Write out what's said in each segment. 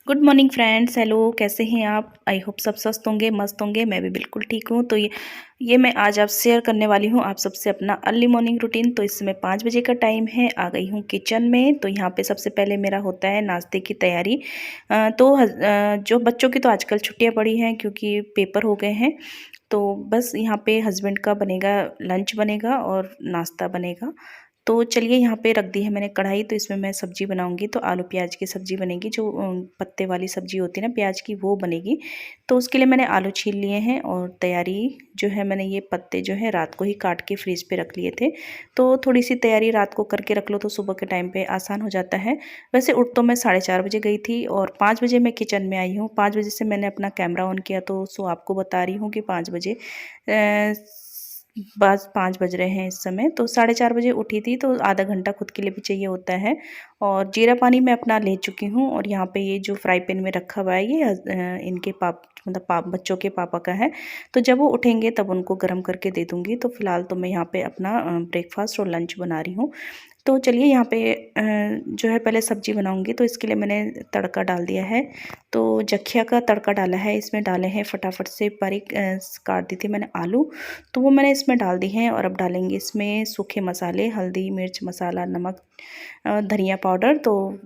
Good morning friends. Hello, कैसे हैं आप? आई होप सब स्वस्थ होंगे, मस्त होंगे। मैं भी बिल्कुल ठीक हूँ। तो ये मैं आज आप शेयर करने वाली हूँ आप सबसे अपना अर्ली मॉर्निंग रूटीन। तो इस समय 5 बजे का टाइम है। आ गई हूँ किचन में। तो यहाँ पे सबसे पहले मेरा होता है नाश्ते की तैयारी। जो बच्चों की तो आजकल छुट्टियाँ पड़ी हैं क्योंकि पेपर हो गए हैं। तो बस यहाँ पे हस्बैंड का बनेगा, लंच बनेगा और नाश्ता बनेगा। तो चलिए, यहाँ पे रख दी है मैंने कढ़ाई। तो इसमें मैं सब्ज़ी बनाऊंगी। तो आलू प्याज की सब्ज़ी बनेगी, जो पत्ते वाली सब्ज़ी होती है ना प्याज की, वो बनेगी। तो उसके लिए मैंने आलू छील लिए हैं और तैयारी जो है, मैंने ये पत्ते जो है रात को ही काट के फ्रिज पे रख लिए थे। तो थोड़ी सी तैयारी रात को करके रख लो तो सुबह के टाइम पे आसान हो जाता है। वैसे उठ तो मैं 4:30 बजे गई थी और 5 बजे मैं किचन में आई हूँ। 5 बजे से मैंने अपना कैमरा ऑन किया। तो आपको बता रही हूँ कि 5 बजे बस 5 बज रहे हैं इस समय। तो 4:30 बजे उठी थी। तो आधा घंटा खुद के लिए भी चाहिए होता है। और जीरा पानी मैं अपना ले चुकी हूँ। और यहाँ पे ये जो फ्राई पैन में रखा हुआ है, ये इनके बच्चों के पापा का है। तो जब वो उठेंगे तब उनको गर्म करके दे दूँगी। तो फ़िलहाल तो मैं यहाँ पे अपना ब्रेकफास्ट और लंच बना रही हूँ। तो चलिए, यहाँ पे जो है पहले सब्ज़ी बनाऊँगी। तो इसके लिए मैंने तड़का डाल दिया है। तो जखिया का तड़का डाला है। इसमें डाले हैं फटाफट से बारीक काट दी थी मैंने आलू। तो वो मैंने इसमें डाल दी हैं। और अब डालेंगे इसमें सूखे मसाले, हल्दी, मिर्च मसाला, नमक, धनिया पाउडर। तो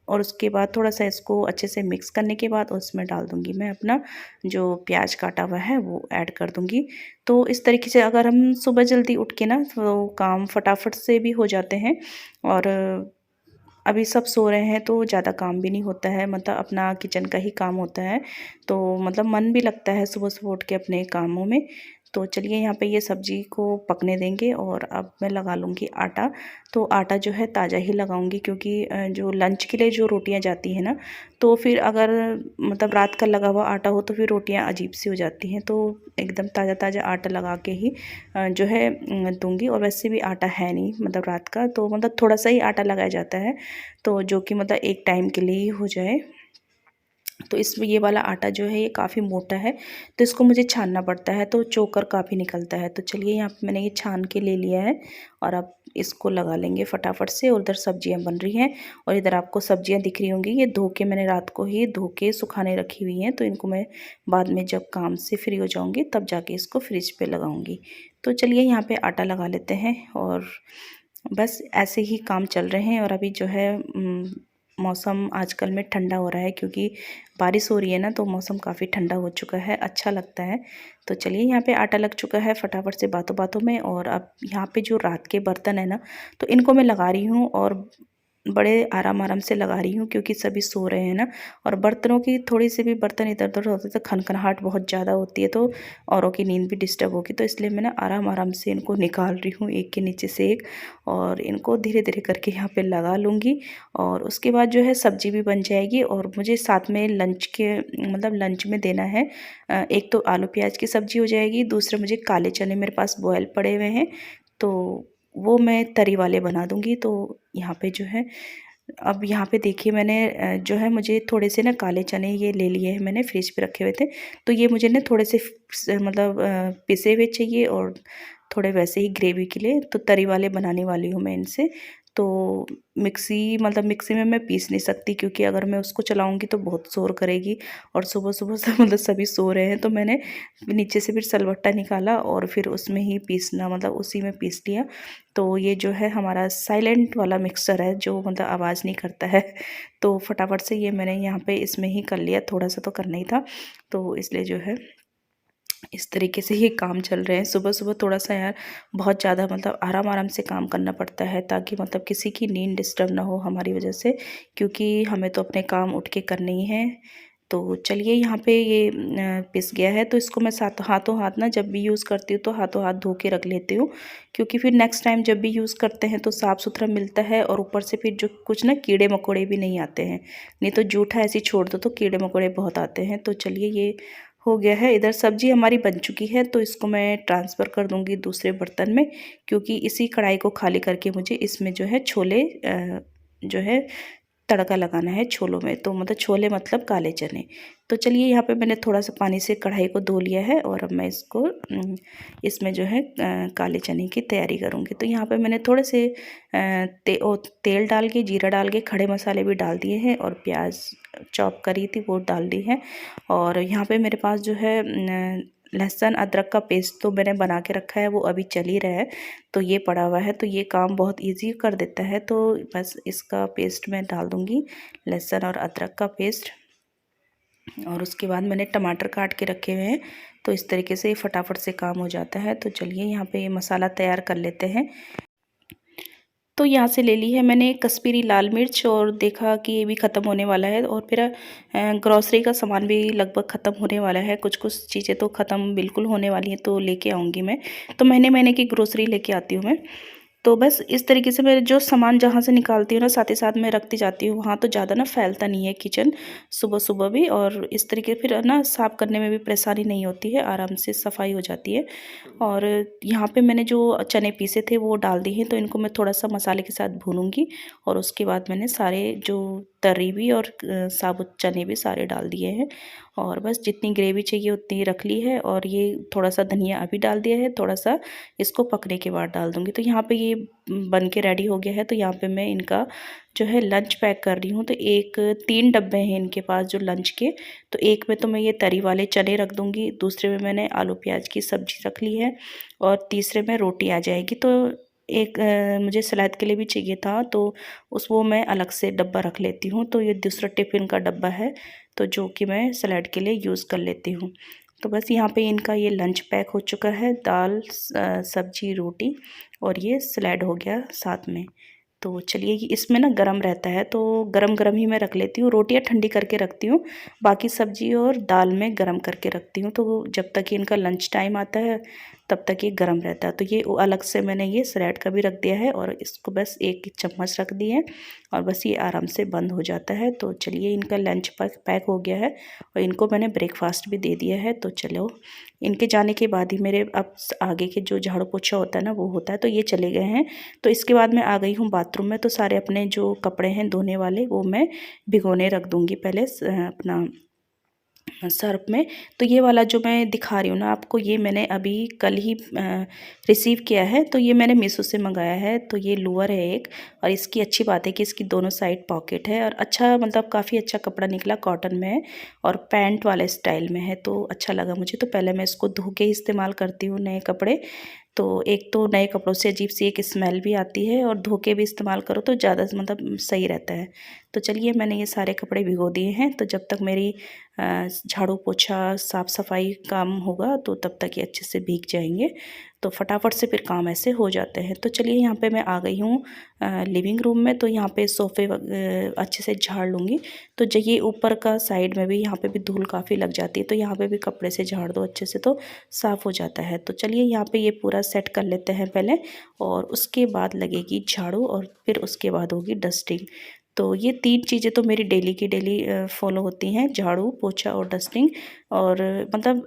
और उसके बाद थोड़ा सा इसको अच्छे से मिक्स करने के बाद उसमें डाल दूँगी मैं अपना जो प्याज काटा हुआ है, वो ऐड कर दूँगी। तो इस तरीके से अगर हम सुबह जल्दी उठ के ना, तो काम फटाफट से भी हो जाते हैं। और अभी सब सो रहे हैं तो ज़्यादा काम भी नहीं होता है, मतलब अपना किचन का ही काम होता है। तो मतलब मन भी लगता है सुबह सुबह उठ के अपने कामों में। तो चलिए, यहाँ पे ये सब्ज़ी को पकने देंगे और अब मैं लगा लूँगी आटा। तो आटा जो है ताज़ा ही लगाऊंगी, क्योंकि जो लंच के लिए जो रोटियां जाती हैं ना, तो फिर अगर मतलब रात का लगा हुआ आटा हो तो फिर रोटियां अजीब सी हो जाती हैं। तो एकदम ताज़ा ताज़ा आटा लगा के ही जो है दूंगी। और वैसे भी आटा है नहीं, मतलब रात का, तो मतलब थोड़ा सा ही आटा लगाया जाता है। तो जो कि मतलब एक टाइम के लिए ही हो जाए। तो इसमें ये वाला आटा जो है ये काफ़ी मोटा है, तो इसको मुझे छानना पड़ता है। तो चोकर काफ़ी निकलता है। तो चलिए, यहाँ पे मैंने ये छान के ले लिया है। और अब इसको लगा लेंगे फटाफट से। उधर सब्जियां बन रही हैं और इधर आपको सब्जियां दिख रही होंगी। ये धो के मैंने रात को ही धो के सुखाने रखी हुई हैं। तो इनको मैं बाद में जब काम से फ्री हो जाऊँगी तब जाके इसको फ्रिज पे लगाऊँगी। तो चलिए, यहाँ पे आटा लगा लेते हैं। और बस ऐसे ही काम चल रहे हैं। और अभी जो है मौसम आजकल में ठंडा हो रहा है, क्योंकि बारिश हो रही है ना, तो मौसम काफ़ी ठंडा हो चुका है, अच्छा लगता है। तो चलिए, यहाँ पे आटा लग चुका है फटाफट से बातों बातों में। और अब यहाँ पे जो रात के बर्तन है ना, तो इनको मैं लगा रही हूँ और बड़े आराम आराम से लगा रही हूँ, क्योंकि सभी सो रहे हैं ना। और बर्तनों की थोड़ी सी भी बर्तन इधर उधर होते तो खनखनाहट बहुत ज़्यादा होती है, तो औरों की नींद भी डिस्टर्ब होगी। तो इसलिए मैं ना आराम आराम से इनको निकाल रही हूँ, एक के नीचे से एक। और इनको धीरे धीरे करके यहाँ पे लगा लूँगी। और उसके बाद जो है सब्जी भी बन जाएगी। और मुझे साथ में लंच के मतलब लंच में देना है, एक तो आलू प्याज की सब्जी हो जाएगी, दूसरे मुझे काले चने मेरे पास बॉयल पड़े हुए हैं, तो वो मैं तरी वाले बना दूँगी। तो यहाँ पे जो है, अब यहाँ पे देखिए, मैंने जो है मुझे थोड़े से ना काले चने ये ले लिए हैं, मैंने फ्रिज पे रखे हुए थे। तो ये मुझे ना थोड़े से मतलब पिसे हुए चाहिए और थोड़े वैसे ही ग्रेवी के लिए। तो तरी वाले बनाने वाली हूँ मैं इनसे। तो मिक्सी में मैं पीस नहीं सकती, क्योंकि अगर मैं उसको चलाऊंगी तो बहुत शोर करेगी। और सुबह सुबह से मतलब सभी सो रहे हैं, तो मैंने नीचे से फिर सलवट्टा निकाला और फिर उसमें ही पीसना, मतलब उसी में पीस लिया। तो ये जो है हमारा साइलेंट वाला मिक्सर है, जो मतलब आवाज़ नहीं करता है। तो फटाफट से ये मैंने यहाँ पे इसमें ही कर लिया, थोड़ा सा तो करना ही था। तो इसलिए जो है इस तरीके से ही काम चल रहे हैं। सुबह सुबह थोड़ा सा यार बहुत ज़्यादा मतलब आराम आराम से काम करना पड़ता है, ताकि मतलब किसी की नींद डिस्टर्ब ना हो हमारी वजह से, क्योंकि हमें तो अपने काम उठ के करने ही हैं। तो चलिए, यहाँ पे ये पिस गया है। तो इसको मैं साथ हाथों हाथ ना जब भी यूज़ करती हूँ तो हाथों हाथ धो के रख लेती हूँ, क्योंकि फिर नेक्स्ट टाइम जब भी यूज़ करते हैं तो साफ़ सुथरा मिलता है। और ऊपर से फिर जो कुछ ना कीड़े मकोड़े भी नहीं आते हैं, नहीं तो जूठा ऐसे ही छोड़ दो तो कीड़े मकोड़े बहुत आते हैं। तो चलिए, ये हो गया है। इधर सब्जी हमारी बन चुकी है, तो इसको मैं ट्रांसफ़र कर दूंगी दूसरे बर्तन में, क्योंकि इसी कढ़ाई को खाली करके मुझे इसमें जो है छोले जो है तड़का लगाना है छोलों में। तो मतलब छोले मतलब काले चने। तो चलिए यहाँ पे मैंने थोड़ा सा पानी से कढ़ाई को धो लिया है और अब मैं इसको इसमें जो है काले चने की तैयारी करूँगी। तो यहाँ पे मैंने थोड़े से तेल डाल के, जीरा डाल के, खड़े मसाले भी डाल दिए हैं और प्याज चॉप करी थी वो डाल दी है। और यहाँ पे मेरे पास जो है लहसुन अदरक का पेस्ट तो मैंने बना के रखा है, वो अभी चल ही रहा है, तो ये पड़ा हुआ है, तो ये काम बहुत इजी कर देता है। तो बस इसका पेस्ट मैं डाल दूँगी, लहसुन और अदरक का पेस्ट। और उसके बाद मैंने टमाटर काट के रखे हुए हैं, तो इस तरीके से फटाफट से काम हो जाता है। तो चलिए यहाँ पे ये मसाला तैयार कर लेते हैं। तो यहाँ से ले ली है मैंने कश्मीरी लाल मिर्च और देखा कि ये भी ख़त्म होने वाला है। और फिर ग्रॉसरी का सामान भी लगभग ख़त्म होने वाला है, कुछ कुछ चीज़ें तो ख़त्म बिल्कुल होने वाली हैं, तो लेके आऊँगी मैं। तो महीने महीने की ग्रॉसरी लेके आती हूँ मैं। तो बस इस तरीके से मैं जो सामान जहाँ से निकालती हूँ ना, साथ ही साथ मैं रखती जाती हूँ वहाँ, तो ज़्यादा ना फैलता नहीं है किचन सुबह सुबह भी। और इस तरीके फिर ना साफ़ करने में भी परेशानी नहीं होती है, आराम से सफाई हो जाती है। और यहाँ पे मैंने जो चने पीसे थे वो डाल दिए हैं, तो इनको मैं थोड़ा सा मसाले के साथ भूनूंगी। और उसके बाद मैंने सारे जो तरी भी और साबुत चने भी सारे डाल दिए हैं। और बस जितनी ग्रेवी चाहिए उतनी रख ली है। और ये थोड़ा सा धनिया अभी डाल दिया है, थोड़ा सा इसको पकने के बाद डाल दूँगी। तो यहाँ पे ये बन के रेडी हो गया है। तो यहाँ पे मैं इनका जो है लंच पैक कर रही हूँ। तो 3 डब्बे हैं इनके पास जो लंच के। तो एक में तो मैं ये तरी वाले चने रख दूँगी, दूसरे में मैंने आलू प्याज की सब्ज़ी रख ली है और तीसरे में रोटी आ जाएगी। तो एक मुझे सलाद के लिए भी चाहिए था, तो वो मैं अलग से डब्बा रख लेती हूँ। तो ये दूसरा टिफ़िन का डब्बा है, तो जो कि मैं सलाद के लिए यूज़ कर लेती हूँ। तो बस यहाँ पे इनका ये लंच पैक हो चुका है, दाल सब्जी रोटी और ये सलाद हो गया साथ में। तो चलिए ये इसमें ना गरम रहता है, तो गरम गरम ही मैं रख लेती हूँ। रोटियाँ ठंडी करके रखती हूँ, बाकी सब्जी और दाल में गरम करके रखती हूँ। तो जब तक कि इनका लंच टाइम आता है तब तक ये गरम रहता है। तो ये अलग से मैंने ये सलाद का भी रख दिया है और इसको बस 1 चम्मच रख दिए और बस ये आराम से बंद हो जाता है। तो चलिए इनका लंच पैक हो गया है और इनको मैंने ब्रेकफास्ट भी दे दिया है। तो चलो इनके जाने के बाद ही मेरे अब आगे के जो झाड़ू पोछा होता है ना वो होता है। तो ये चले गए हैं। तो इसके बाद मैं आ गई हूँ बाथरूम में। तो सारे अपने जो कपड़े हैं धोने वाले वो मैं भिगोने रख दूँगी पहले अपना सर्फ में। तो ये वाला जो मैं दिखा रही हूँ ना आपको, ये मैंने अभी कल ही रिसीव किया है। तो ये मैंने मीशो से मंगाया है। तो ये लोअर है एक, और इसकी अच्छी बात है कि इसकी दोनों साइड पॉकेट है और अच्छा मतलब काफ़ी अच्छा कपड़ा निकला, कॉटन में है और पैंट वाले स्टाइल में है। तो अच्छा लगा मुझे। तो पहले मैं इसको धो के इस्तेमाल करती हूँ नए कपड़े। तो एक तो नए कपड़ों से अजीब सी एक स्मेल भी आती है और धो के भी इस्तेमाल करो तो ज़्यादा मतलब सही रहता है। तो चलिए मैंने ये सारे कपड़े भिगो दिए हैं। तो जब तक मेरी झाड़ू पोछा साफ़ सफाई काम होगा तो तब तक ये अच्छे से भीग जाएंगे। तो फटाफट से फिर काम ऐसे हो जाते हैं। तो चलिए यहाँ पे मैं आ गई हूँ लिविंग रूम में। तो यहाँ पे सोफ़े अच्छे से झाड़ लूँगी। तो जो ये ऊपर का साइड में भी यहाँ पे भी धूल काफ़ी लग जाती है, तो यहाँ पे भी कपड़े से झाड़ दो अच्छे से तो साफ़ हो जाता है। तो चलिए यहाँ पे ये पूरा सेट कर लेते हैं पहले और उसके बाद लगेगी झाड़ू और फिर उसके बाद होगी डस्टिंग। तो ये 3 चीज़ें तो मेरी डेली की डेली फॉलो होती हैं, झाड़ू पोछा और डस्टिंग। और मतलब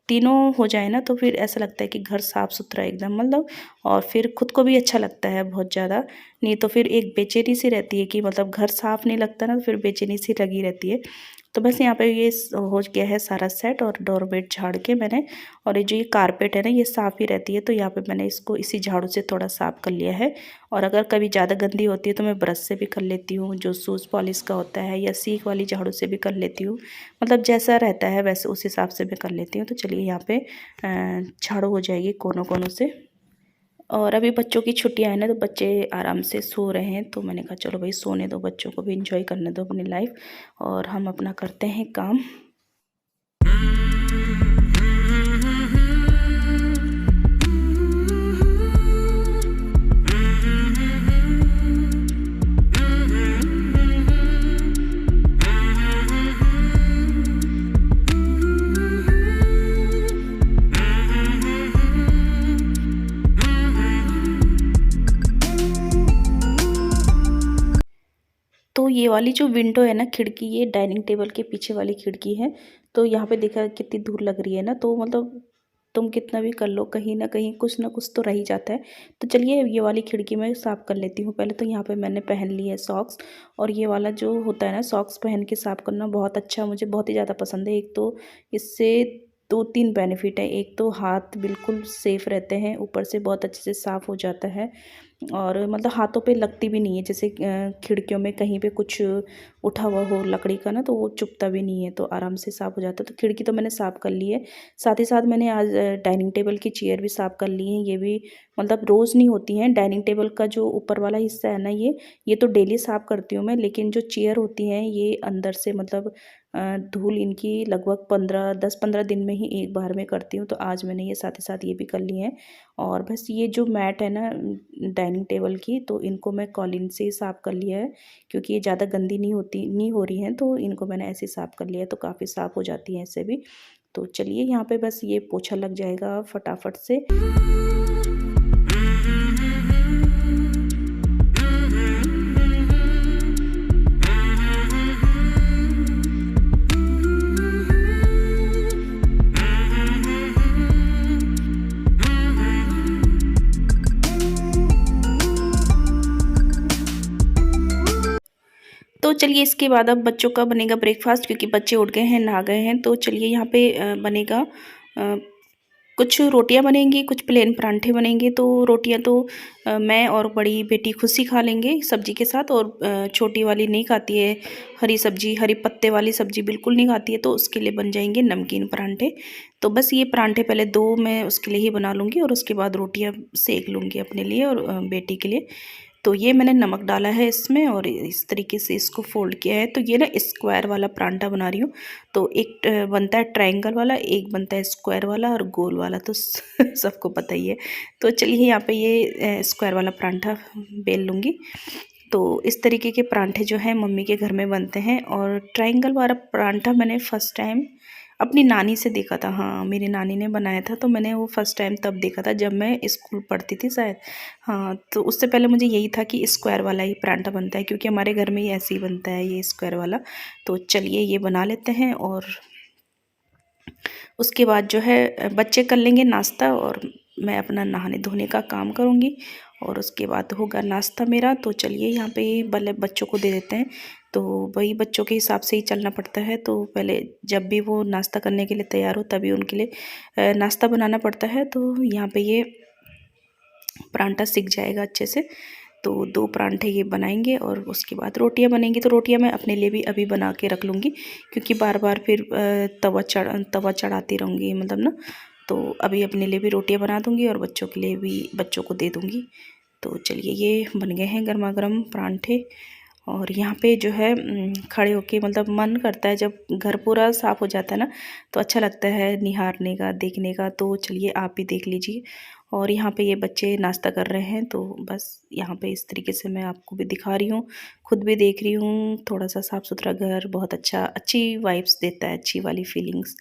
तीनों हो जाए ना तो फिर ऐसा लगता है कि घर साफ़ सुथरा एकदम मतलब, और फिर खुद को भी अच्छा लगता है बहुत ज़्यादा। नहीं तो फिर एक बेचैनी सी रहती है कि मतलब घर साफ़ नहीं लगता ना, तो फिर बेचैनी सी लगी रहती है। तो बस यहाँ पे ये हो गया है सारा सेट और डोरमेट झाड़ के मैंने। और ये जो ये कारपेट है ना ये साफ़ ही रहती है, तो यहाँ पे मैंने इसको इसी झाड़ू से थोड़ा साफ़ कर लिया है। और अगर कभी ज़्यादा गंदी होती है तो मैं ब्रश से भी कर लेती हूँ, जो शूज़ पॉलिश का होता है, या सीख वाली झाड़ू से भी कर लेती हूँ। मतलब जैसा रहता है वैसे उस हिसाब से मैं कर लेती हूँ। तो चलिए यहाँ पे झाड़ू हो जाएगी कोनों कोनों से। और अभी बच्चों की छुट्टियां हैं ना, तो बच्चे आराम से सो रहे हैं। तो मैंने कहा चलो भाई सोने दो, बच्चों को भी इंजॉय करने दो अपनी लाइफ, और हम अपना करते हैं काम। तो ये वाली जो विंडो है ना, खिड़की, ये डाइनिंग टेबल के पीछे वाली खिड़की है। तो यहाँ पे देखा कितनी धूल लग रही है ना, तो मतलब तुम कितना भी कर लो कहीं ना कहीं कुछ ना कुछ तो रह ही जाता है। तो चलिए ये वाली खिड़की मैं साफ़ कर लेती हूँ। पहले तो यहाँ पे मैंने पहन ली है सॉक्स, और ये वाला जो होता है ना सॉक्स पहन के साफ़ करना बहुत अच्छा, मुझे बहुत ही ज़्यादा पसंद है। एक तो इससे 2-3 बेनिफिट है। एक तो हाथ बिल्कुल सेफ़ रहते हैं, ऊपर से बहुत अच्छे से साफ़ हो जाता है, और मतलब हाथों पे लगती भी नहीं है। जैसे खिड़कियों में कहीं पे कुछ उठा हुआ हो लकड़ी का ना, तो वो चुभता भी नहीं है, तो आराम से साफ़ हो जाता है। तो खिड़की तो मैंने साफ़ कर ली है। साथ ही साथ मैंने आज डाइनिंग टेबल की चेयर भी साफ़ कर ली है। ये भी मतलब रोज़ नहीं होती हैं। डाइनिंग टेबल का जो ऊपर वाला हिस्सा है ना, ये तो डेली साफ़ करती हूँ मैं, लेकिन जो चेयर होती हैं ये अंदर से मतलब धूल इनकी लगभग 10-15 दिन में ही एक बार में करती हूँ। तो आज मैंने ये साथ ही साथ ये भी कर ली है। और बस ये जो मैट है ना डाइनिंग टेबल की, तो इनको मैं कॉलिन से ही साफ़ कर लिया है, क्योंकि ये ज़्यादा गंदी नहीं हो रही हैं, तो इनको मैंने ऐसे ही साफ़ कर लिया है, तो काफ़ी साफ़ हो जाती हैं ऐसे भी। तो चलिए यहाँ पे बस ये पोछा लग जाएगा फटाफट से। तो चलिए इसके बाद अब बच्चों का बनेगा ब्रेकफास्ट, क्योंकि बच्चे उठ गए हैं, नहा गए हैं। तो चलिए यहाँ पे बनेगा कुछ रोटियां बनेंगी, कुछ प्लेन परांठे बनेंगे। तो रोटियां तो मैं और बड़ी बेटी खुशी खा लेंगे सब्जी के साथ, और छोटी वाली नहीं खाती है हरी सब्जी, हरी पत्ते वाली सब्जी बिल्कुल नहीं खाती है, तो उसके लिए बन जाएंगे नमकीन परांठे। तो बस ये परांठे पहले 2 मैं उसके लिए ही बना लूँगी, और उसके बाद रोटियां सेक लूँगी अपने लिए और बेटी के लिए। तो ये मैंने नमक डाला है इसमें, और इस तरीके से इसको फोल्ड किया है। तो ये ना स्क्वायर वाला परांठा बना रही हूँ। तो एक बनता है ट्रायंगल वाला, एक बनता है स्क्वायर वाला और गोल वाला, तो सबको पता ही है। तो चलिए यहाँ पे ये स्क्वायर वाला परांठा बेल लूँगी। तो इस तरीके के परांठे जो हैं मम्मी के घर में बनते हैं। और ट्रायंगल वाला परांठा मैंने फ़र्स्ट टाइम अपनी नानी से देखा था। हाँ, मेरी नानी ने बनाया था, तो मैंने वो फ़र्स्ट टाइम तब देखा था जब मैं स्कूल पढ़ती थी शायद। हाँ, तो उससे पहले मुझे यही था कि स्क्वायर वाला ही परांठा बनता है, क्योंकि हमारे घर में ही ऐसे ही बनता है ये स्क्वायर वाला। तो चलिए ये बना लेते हैं, और उसके बाद जो है बच्चे कर लेंगे नाश्ता, और मैं अपना नहाने धोने का काम करूँगी, और उसके बाद होगा नाश्ता मेरा। तो चलिए यहाँ पे पहले बच्चों को दे देते हैं। तो वही बच्चों के हिसाब से ही चलना पड़ता है। तो पहले जब भी वो नाश्ता करने के लिए तैयार हो तभी उनके लिए नाश्ता बनाना पड़ता है। तो यहाँ पे ये परांठा सिक जाएगा अच्छे से। तो 2 परांठे ये बनाएंगे, और उसके बाद रोटियां बनेंगी। तो रोटियां मैं अपने लिए भी अभी बना के रख लूँगी, क्योंकि बार बार फिर तवा चढ़ाती रहूँगी मतलब ना। तो अभी अपने लिए भी रोटियां बना दूँगी, और बच्चों के लिए भी बच्चों को दे दूँगी। तो चलिए ये बन गए हैं गर्मा गर्म परांठे। और यहाँ पे जो है खड़े होके मतलब मन करता है, जब घर पूरा साफ़ हो जाता है ना, तो अच्छा लगता है निहारने का, देखने का। तो चलिए आप भी देख लीजिए। और यहाँ पे ये बच्चे नाश्ता कर रहे हैं, तो बस यहाँ पे इस तरीके से मैं आपको भी दिखा रही हूँ, खुद भी देख रही हूँ। थोड़ा सा साफ़ सुथरा घर बहुत अच्छी वाइब्स देता है, अच्छी वाली फीलिंग्स।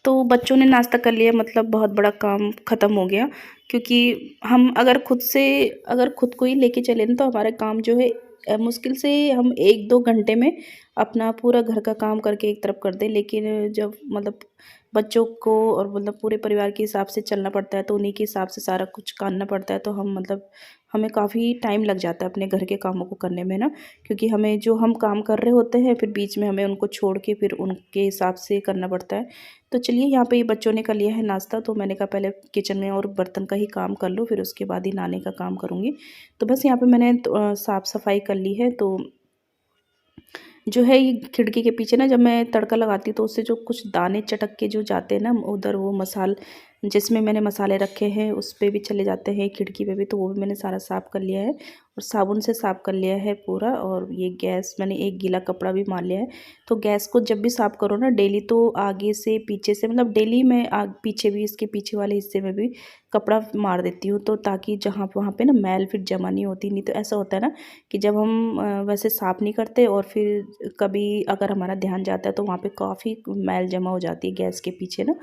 तो बच्चों ने नाश्ता कर लिया, मतलब बहुत बड़ा काम ख़त्म हो गया। क्योंकि हम अगर खुद को ही लेके चले ना, तो हमारा काम जो है मुश्किल से हम 1-2 घंटे में अपना पूरा घर का काम करके एक तरफ कर दें। लेकिन जब मतलब बच्चों को और मतलब पूरे परिवार के हिसाब से चलना पड़ता है, तो उन्हीं के हिसाब से सारा कुछ करना पड़ता है। तो हमें काफ़ी टाइम लग जाता है अपने घर के कामों को करने में ना, क्योंकि हमें जो हम काम कर रहे होते हैं, फिर बीच में हमें उनको छोड़ के फिर उनके हिसाब से करना पड़ता है। तो चलिए यहाँ पे ये बच्चों ने कर लिया है नाश्ता, तो मैंने कहा पहले किचन में और बर्तन का ही काम कर लूँ, फिर उसके बाद ही नहाने का काम करूँगी। तो बस यहाँ पे मैंने साफ़ सफाई कर ली है। तो जो है ये खिड़की के पीछे ना, जब मैं तड़का लगाती हूँ, तो उससे जो कुछ दाने चटक के जो जाते हैं ना उधर, वो जिसमें मैंने मसाले रखे हैं उस पे भी चले जाते हैं, खिड़की पे भी। तो वो भी मैंने सारा साफ़ कर लिया है, और साबुन से साफ़ कर लिया है पूरा। और ये गैस मैंने एक गीला कपड़ा भी मार लिया है। तो गैस को जब भी साफ़ करो ना डेली, तो आगे से पीछे से मतलब डेली मैं पीछे भी, इसके पीछे वाले हिस्से में भी कपड़ा मार देती हूँ, तो ताकि जहाँ वहाँ पे ना मैल फिर जमा नहीं होती। नहीं तो ऐसा होता है ना कि जब हम वैसे साफ़ नहीं करते, और फिर कभी अगर हमारा ध्यान जाता है, तो वहाँ पे काफ़ी मैल जमा हो जाती है गैस के पीछे ना।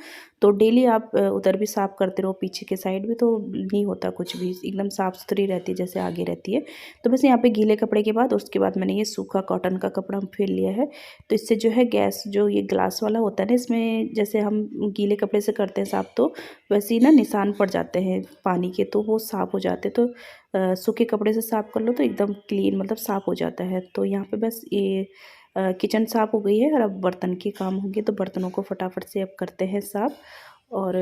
तो डेली आप उधर उधर भी साफ़ करते रहो, पीछे के साइड भी, तो नहीं होता कुछ भी, एकदम साफ़ सुथरी रहती है जैसे आगे रहती है। तो बस यहाँ पे गीले कपड़े के बाद उसके बाद मैंने ये सूखा कॉटन का कपड़ा फेर लिया है। तो इससे जो है गैस जो ये ग्लास वाला होता है ना, इसमें जैसे हम गीले कपड़े से करते हैं साफ़, तो वैसे ही ना निशान पड़ जाते हैं पानी के, तो वो साफ़ हो जाते। तो सूखे कपड़े से साफ़ कर लो तो एकदम क्लीन मतलब साफ़ हो जाता है। तो यहाँ पे बस ये किचन साफ़ हो गई है और अब बर्तन के काम होंगे, तो बर्तनों को फटाफट से अब करते हैं साफ़। और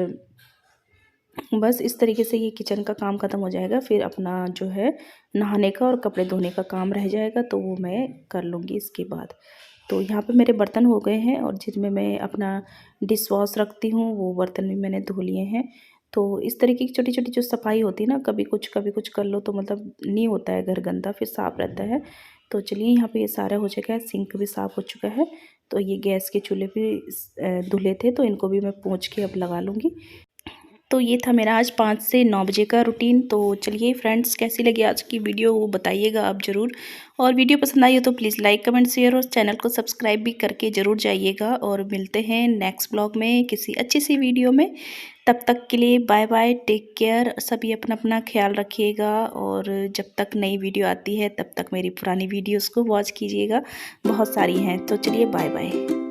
बस इस तरीके से ये किचन का काम ख़त्म हो जाएगा, फिर अपना जो है नहाने का और कपड़े धोने का काम रह जाएगा, तो वो मैं कर लूँगी इसके बाद। तो यहाँ पे मेरे बर्तन हो गए हैं और जिसमें मैं अपना डिश वॉश रखती हूँ वो बर्तन भी मैंने धो लिए हैं। तो इस तरीके की छोटी-छोटी जो सफाई होती है ना, कभी कुछ कर लो तो मतलब नहीं होता है घर गंदा, फिर साफ़ रहता है। तो चलिए यहाँ पे ये सारा हो चुका है, सिंक भी साफ़ हो चुका है। तो ये गैस के चूल्हे भी धुले थे, तो इनको भी मैं पोंछ के अब लगा लूँगी। तो ये था मेरा आज 5 से 9 बजे का रूटीन। तो चलिए फ्रेंड्स, कैसी लगी आज की वीडियो वो बताइएगा आप ज़रूर। और वीडियो पसंद आई हो तो प्लीज़ लाइक कमेंट शेयर और चैनल को सब्सक्राइब भी करके ज़रूर जाइएगा। और मिलते हैं नेक्स्ट ब्लॉग में किसी अच्छी सी वीडियो में। तब तक के लिए बाय बाय, टेक केयर, सभी अपना अपना ख्याल रखिएगा। और जब तक नई वीडियो आती है तब तक मेरी पुरानी वीडियोज़ को वॉच कीजिएगा, बहुत सारी हैं। तो चलिए बाय बाय।